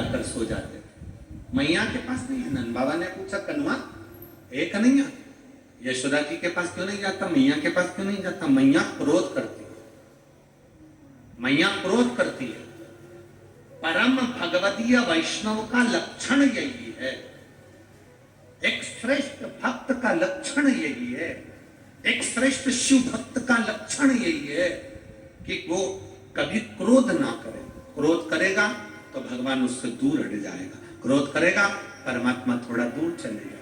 जाकर सो जाते थे। मैया के पास नहीं है। नंद बाबा ने पूछा, कन्वा एक कन्हैया, यशोदा जी के पास क्यों नहीं जाता, मैया के पास क्यों नहीं जाता? मैया क्रोध करती है, मैया क्रोध करती है। परम भगवदीय वैष्णव का लक्षण यही है, एक श्रेष्ठ भक्त का लक्षण यही है, एक श्रेष्ठ शिव भक्त का लक्षण यही है कि वो कभी क्रोध ना करे। क्रोध करेगा तो भगवान उससे दूर हट जाएगा, क्रोध करेगा परमात्मा थोड़ा दूर चले जाएगा।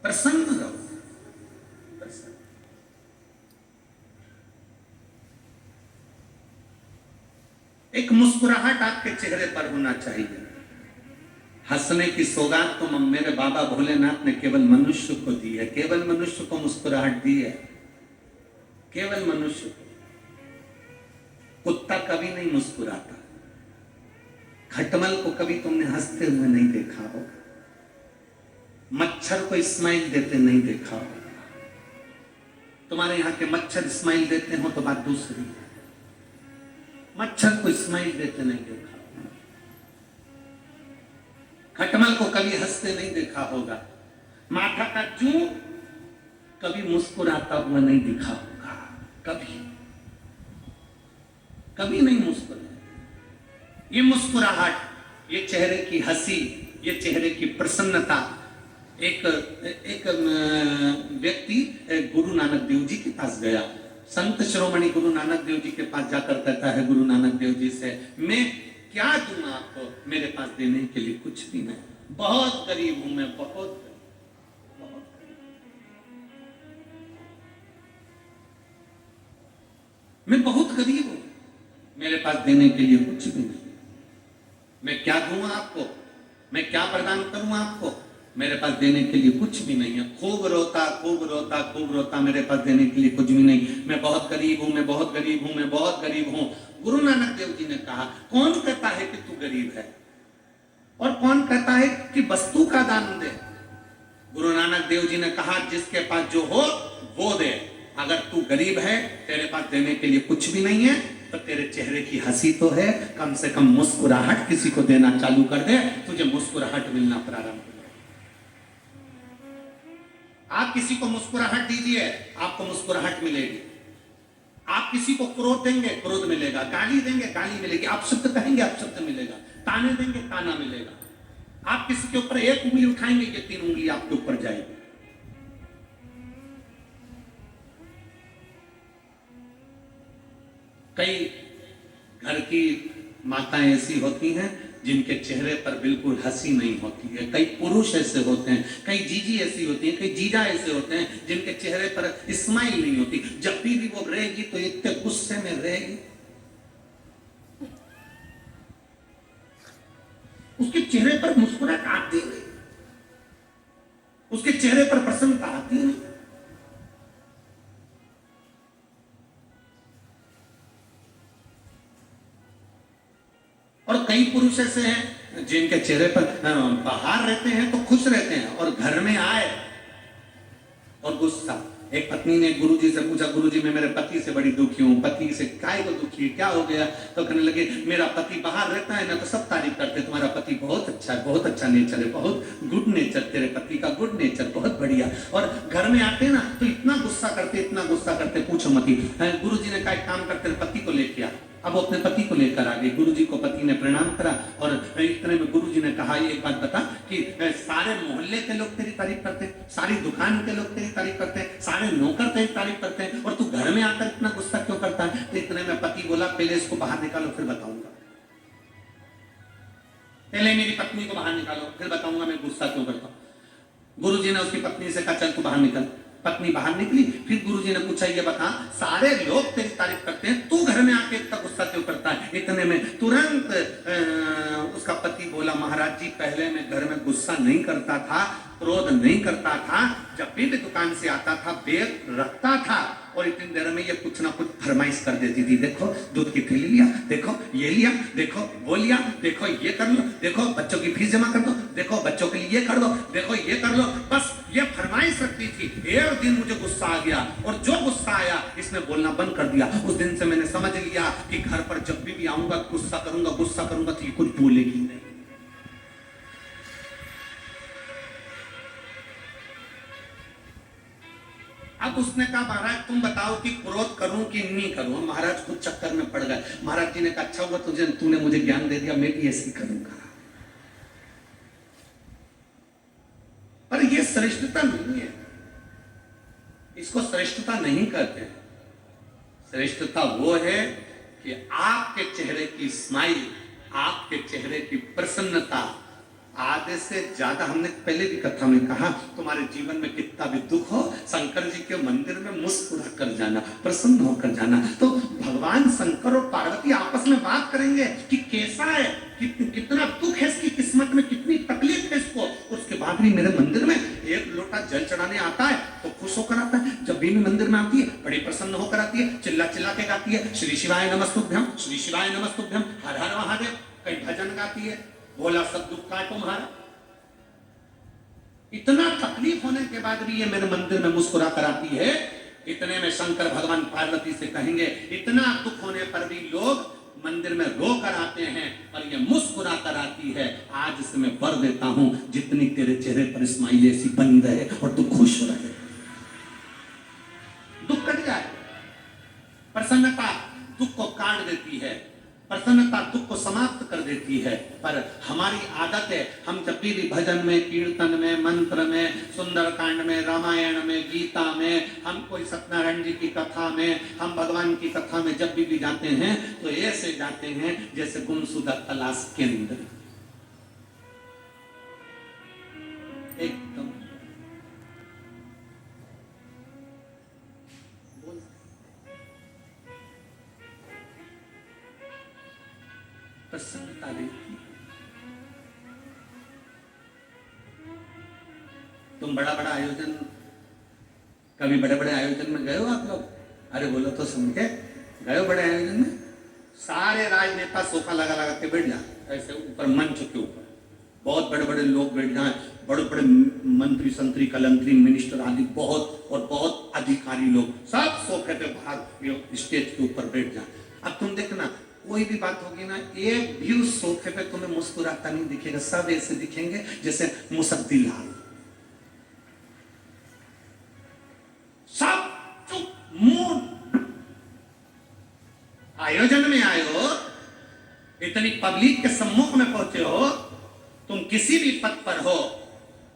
प्रसन्न रहो, प्रसन्न। एक मुस्कुराहट आपके चेहरे पर होना चाहिए। हंसने की सौगात तो मेरे बाबा भोलेनाथ ने केवल मनुष्य को दी है, केवल मनुष्य को मुस्कुराहट दी है, केवल मनुष्य को। कुत्ता कभी नहीं मुस्कुराता, खटमल को कभी तुमने हंसते हुए नहीं देखा हो, मच्छर को स्माइल देते नहीं देखा हो। तुम्हारे यहाँ के मच्छर स्माइल देते हो तो बात दूसरी है, मच्छर को स्माइल देते नहीं देखा। खटमल को कभी हंसते नहीं देखा होगा, माथा का जू कभी मुस्कुराता हुआ नहीं दिखा होगा, कभी कभी नहीं मुस्कुराया। ये मुस्कुराहट, ये चेहरे की हंसी, ये चेहरे की प्रसन्नता। एक व्यक्ति गुरु नानक देव जी के पास गया, संत शिरोमणि गुरु नानक देव जी के पास जाकर कहता है गुरु नानक देव जी से, मैं क्या दूं आपको, मेरे पास देने के लिए कुछ भी नहीं, बहुत गरीब हूं मैं, बहुत मैं बहुत गरीब हूं, मेरे पास देने के लिए कुछ भी नहीं, मैं क्या दूं आपको, मैं क्या प्रदान करूं आपको, मेरे पास देने के लिए कुछ भी नहीं है। खूब रोता खूब रोता खूब रोता, मेरे पास देने के लिए कुछ भी नहीं, मैं बहुत गरीब हूं, मैं बहुत गरीब हूं, मैं बहुत गरीब हूं। गुरु नानक देव जी ने कहा, कौन कहता है कि तू गरीब है और कौन कहता है कि वस्तु का दान दे? गुरु नानक देव जी ने कहा, जिसके पास जो हो वो दे। अगर तू गरीब है, तेरे पास देने के लिए कुछ भी नहीं है, तो तेरे चेहरे की हंसी तो है, कम से कम मुस्कुराहट किसी को देना चालू कर दे, तुझे मुस्कुराहट मिलना प्रारंभ हो। आप किसी को मुस्कुराहट दीजिए, आपको मुस्कुराहट मिलेगी। आप किसी को क्रोध देंगे, क्रोध मिलेगा। गाली देंगे, गाली मिलेगी। आप शब्द कहेंगे, आप शब्द मिलेगा। ताने देंगे, ताना मिलेगा। आप किसी के ऊपर एक उंगली उठाएंगे, ये 3 उंगली आपके ऊपर जाएगी। कई घर की माताएं ऐसी होती हैं जिनके चेहरे पर बिल्कुल हंसी नहीं होती है। कई पुरुष ऐसे होते हैं, कई जीजी ऐसी होती हैं, कई जीजा ऐसे होते हैं जिनके चेहरे पर स्माइल नहीं होती। जब भी वो रहेगी तो इतने गुस्से में रहेगी, उसके चेहरे पर मुस्कुराहट आती नहीं, उसके चेहरे पर प्रसन्नता आती नहीं। और कई पुरुष ऐसे हैं जिनके चेहरे पर बाहर रहते हैं तो खुश रहते हैं और घर में आए और गुस्सा। एक पत्नी ने गुरुजी से पूछा, गुरुजी मैं मेरे पति से बड़ी दुखी हूँ। पति से काय को दुखी है, क्या हो गया? तो कहने लगे, मेरा पति बाहर रहता है ना तो सब तारीफ करते, तुम्हारा पति बहुत अच्छा है, बहुत अच्छा नेचर है, बहुत गुड नेचर, तेरे पति का गुड नेचर बहुत बढ़िया। और घर में आते ना तो इतना गुस्सा करते, इतना गुस्सा करते, पूछो मती। गुरुजी ने कहा, काम कर, तेरे पति को लेके आ। अब वो अपने पति को लेकर आ गए। गुरुजी को पति ने प्रणाम करा और इतने में गुरुजी ने कहा, एक बात बता कि सारे मोहल्ले के लोग तेरी तारीफ करते हैं, सारी दुकान के लोग तेरी तारीफ करते हैं, सारे नौकर तेरी तारीफ करते हैं, और तू घर में आकर इतना गुस्सा क्यों करता है? तो इतने में पति बोला, पहले इसको बाहर निकालो फिर बताऊंगा, पहले मेरी पत्नी को बाहर निकालो फिर बताऊंगा मैं गुस्सा क्यों करता हूं। गुरुजी ने उसकी पत्नी से कहा, चल तू बाहर निकल। पत्नी बाहर निकली। फिर गुरुजी ने पूछा, ये बता, सारे लोग तेरी तारीफ करते हैं, तू घर में आके इतना गुस्सा क्यों करता है? इतने में तुरंत उसका पति बोला, महाराज जी पहले मैं घर में गुस्सा नहीं करता था, क्रोध नहीं करता था, जब भी दुकान से आता था बैग रखता था और इतनी देर में ये कुछ ना कुछ फरमाइश कर देती थी। देखो दूध की थैली लिया, देखो ये लिया, देखो वो लिया, देखो ये कर लो, देखो बच्चों की फीस जमा कर दो, देखो बच्चों के लिए ये कर दो, देखो ये कर लो। बस ये फरमाइश रखती थी। एक दिन मुझे गुस्सा आ गया और जो गुस्सा आया इसने बोलना बंद कर दिया। उस दिन से मैंने समझ लिया कि घर पर जब भी आऊंगा गुस्सा करूंगा तो ये कुछ बोलेगी नहीं। अब उसने कहा महाराज तुम बताओ कि क्रोध करूं कि नहीं करूं। महाराज खुद चक्कर में पड़ गए। महाराज जी ने कहा अच्छा हुआ तूने मुझे ज्ञान दे दिया, मैं भी ऐसे ही करूंगा। पर यह श्रेष्ठता नहीं है, इसको श्रेष्ठता नहीं कहते। श्रेष्ठता वो है कि आपके चेहरे की स्माइल, आपके चेहरे की प्रसन्नता आधे से ज्यादा, हमने पहले भी कथा में कहा, तुम्हारे जीवन में कितना भी दुख हो, शंकर जी के मंदिर में मुस्कुरा कर जाना, प्रसन्न होकर जाना। तो भगवान शंकर और पार्वती आपस में बात करेंगे कि कैसा है, कितना दुख है इसकी किस्मत में, कितनी तकलीफ है इसको। उसके बाद भी मेरे मंदिर में एक लोटा जल चढ़ाने आता है तो खुश होकर आता है। जब भी मैं मंदिर में आती है बड़ी प्रसन्न होकर आती है, चिल्ला चिल्ला के गाती है श्री शिवाय नमस्तुभ्यम, श्री शिवाय नमस्तुभ्यम, हर हर महादेव। कई भजन गाती है, बोला सब दुख का तुम्हारा। इतना तकलीफ होने के बाद भी ये मेरे मंदिर में मुस्कुरा कर आती है। इतने में शंकर भगवान पार्वती से कहेंगे इतना दुख होने पर भी लोग मंदिर में रो कर आते हैं और ये मुस्कुरा कर आती है। आज से मैं वर देता हूं जितनी तेरे चेहरे पर स्माइल ऐसी बनी रहे और तू खुश रहे, दुख कट जाए। प्रसन्नता दुख को काट देती है, प्रसन्नता दुख को समाप्त कर देती है। पर हमारी आदत है, हम जब भी भजन में, कीर्तन में, मंत्र में, सुंदरकांड में, रामायण में, गीता में, हम कोई सत्यनारायण जी की कथा में, हम भगवान की कथा में जब भी जाते हैं तो ऐसे जाते हैं जैसे गुमशुदा तलाश केंद्र, एकदम प्रसन्नता रहती है। तुम बड़ा बड़ा आयोजन, कभी बड़े बड़े आयोजन में गए हो आप लोग? अरे बोलो तो समझे, गए हो बड़े आयोजन में? सारे राजनेता सोफा लगा लगा के बैठ जाए ऐसे ऊपर मंच के ऊपर, बहुत बड़े बड़े लोग बैठ जाए, बड़े बड़े मंत्री संतरी कलंतरी मिनिस्टर आदि बहुत और बहुत अधिकारी लोग सब सोफे पे बाहर स्टेज के ऊपर बैठ जाए। अब तुम देखना कोई भी बात होगी ना, एक भी उस सोफे पे तुम्हें मुस्कुराता नहीं दिखेगा, सब ऐसे दिखेंगे जैसे मुसद्दीलाल, सब चुप मूड। आयोजन में आए हो, इतनी पब्लिक के सम्मुख में पहुंचे हो, तुम किसी भी पद पर हो,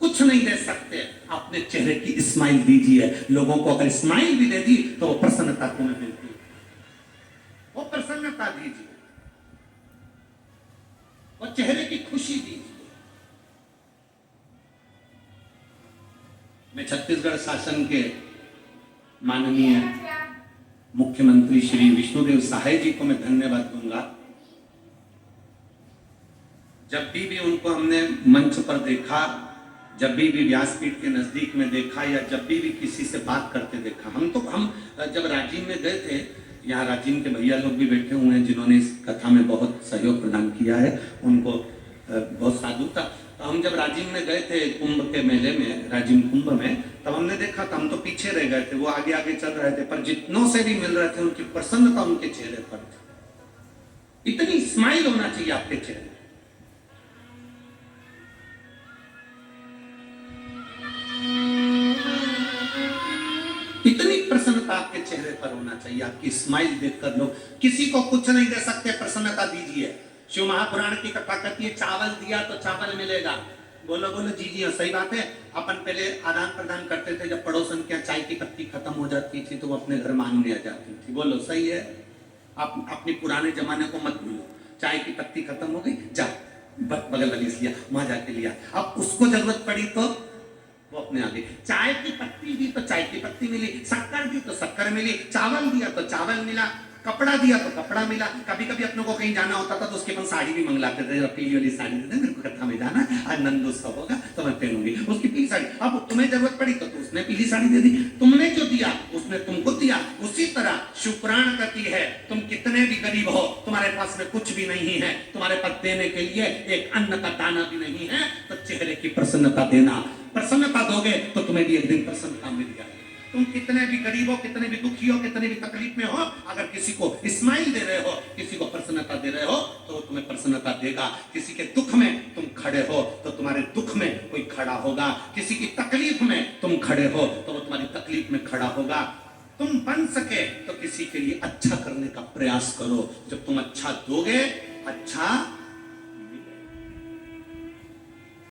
कुछ नहीं दे सकते, अपने चेहरे की स्माइल दीजिए। लोगों को अगर स्माइल भी दे दी तो वो प्रसन्नता तुम्हें मिलती है, वो प्रसन्नता दीजिए, वो चेहरे की खुशी दीजिए। मैं छत्तीसगढ़ शासन के माननीय मुख्यमंत्री श्री विष्णुदेव साय जी को मैं धन्यवाद दूंगा। जब भी उनको हमने मंच पर देखा, जब भी व्यासपीठ के नजदीक में देखा, या जब भी किसी से बात करते देखा, हम जब राजीव में गए थे, यहाँ राजीव के भैया लोग भी बैठे हुए हैं जिन्होंने इस कथा में बहुत सहयोग प्रदान किया है, उनको बहुत साधुता। तो हम जब राजीव में गए थे कुंभ के मेले में, राजीव कुंभ में, तब हमने देखा था, हम तो पीछे रह गए थे, वो आगे आगे चल रहे थे, पर जितनों से भी मिल रहे थे उनकी प्रसन्नता उनके चेहरे पर थी। इतनी स्माइल होना चाहिए आपके चेहरे, इतनी प्रसन्नता आपके चेहरे पर होना चाहिए। आपकी स्माइल देखकर लोग, किसी को कुछ नहीं दे सकते, प्रसन्नता दीजिए। शिव महापुराण की कथा कहती है चावल दिया तो चावल मिलेगा। बोलो बोलो जी जी, सही बात है। अपन पहले आदान प्रदान करते थे, जब पड़ोसन के चाय की पत्ती खत्म हो जाती थी तो वो अपने घर मांगने आ जाती थी। बोलो सही है। आप अपने पुराने जमाने को मत भूलो। चाय की पत्ती खत्म हो गई, जा बगल वाली लिया, वहां जाके लिया। अब उसको जरूरत पड़ी तो वो अपने आगे, चाय की पत्ती दी तो चाय की पत्ती मिली, शक्कर दी तो शक्कर मिली, चावल दिया तो चावल मिला। कपड़ा दिया तो कपड़ा मिला। कभी कभी अपनों को कहीं जाना होता था तो उसके अपन साड़ी भी मंगलाते थे, पीली वाली साड़ी दे दे, मेरे को कथा में जाना, आज नंद उत्सव होगा तो मैं पहनूंगी उसकी पीली साड़ी। अब तुम्हें जरूरत पड़ी तो उसने पीली साड़ी दे दी, तुमने जो दिया उसने तुमको दिया। उसी तरह शुक्राण गति है, तुम कितने भी गरीब हो, तुम्हारे पास में कुछ भी नहीं है, तुम्हारे पास देने के लिए एक अन्न का दाना भी नहीं है, तो चेहरे की प्रसन्नता देना। प्रसन्नता दोगे तो तुम्हें भी एक दिन प्रसन्नता मिल जाएगी। तुम कितने भी गरीब हो, कितने भी दुखी हो, कितने भी तकलीफ में हो, अगर किसी को स्माइल दे रहे हो, किसी को प्रसन्नता दे रहे हो, तो वो तुम्हें प्रसन्नता देगा। किसी के दुख में तुम खड़े हो तो तुम्हारे दुख में कोई खड़ा होगा। किसी की तकलीफ में तुम खड़े हो तो वो तुम्हारी तकलीफ में खड़ा होगा। तुम बन सके तो किसी के लिए अच्छा करने का प्रयास करो। जब तुम अच्छा दोगे, अच्छा